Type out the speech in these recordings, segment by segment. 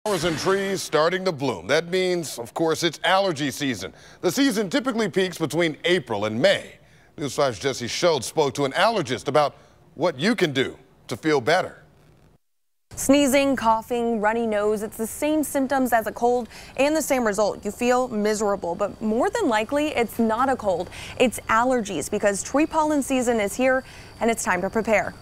Flowers and trees starting to bloom. That means, of course, it's allergy season. The season typically peaks between April and May. News 5's Jesse Schultz spoke to an allergist about what you can do to feel better. Sneezing, coughing, runny nose, it's the same symptoms as a cold and the same result. You feel miserable, but more than likely it's not a cold. It's allergies because tree pollen season is here and it's time to prepare.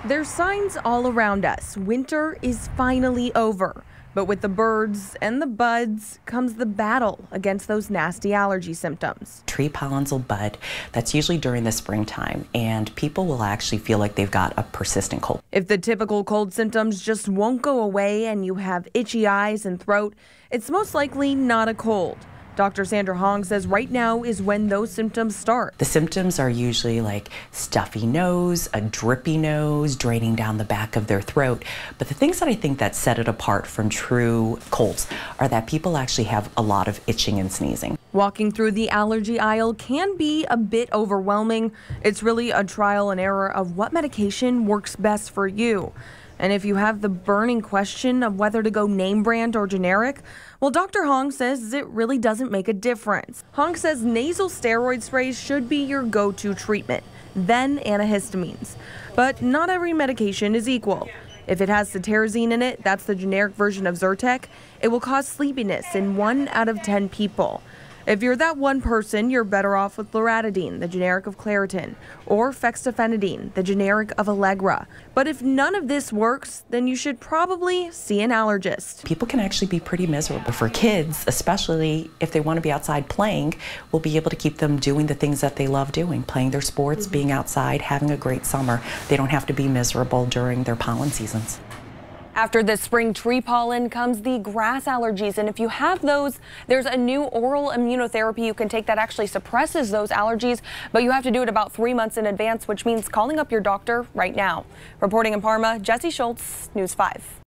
There's signs all around us. Winter is finally over. But with the birds and the buds comes the battle against those nasty allergy symptoms. Tree pollens will bud. That's usually during the springtime, and people will actually feel like they've got a persistent cold. If the typical cold symptoms just won't go away and you have itchy eyes and throat, it's most likely not a cold. Dr. Sandra Hong says right now is when those symptoms start. The symptoms are usually like stuffy nose, a drippy nose, draining down the back of their throat. But the things that I think that set it apart from true colds are that people actually have a lot of itching and sneezing. Walking through the allergy aisle can be a bit overwhelming. It's really a trial and error of what medication works best for you. And if you have the burning question of whether to go name brand or generic, well, Dr. Hong says it really doesn't make a difference. Hong says nasal steroid sprays should be your go-to treatment, then antihistamines. But not every medication is equal. If it has cetirizine in it, that's the generic version of Zyrtec, it will cause sleepiness in 1 out of 10 people. If you're that one person, you're better off with loratadine, the generic of Claritin, or fexofenadine, the generic of Allegra. But if none of this works, then you should probably see an allergist. People can actually be pretty miserable. For kids, especially if they want to be outside playing, we'll be able to keep them doing the things that they love doing, playing their sports, being outside, having a great summer. They don't have to be miserable during their pollen seasons. After the spring tree pollen comes the grass allergies, and if you have those, there's a new oral immunotherapy you can take that actually suppresses those allergies, but you have to do it about 3 months in advance, which means calling up your doctor right now. Reporting in Parma, Jesse Schultz, News 5.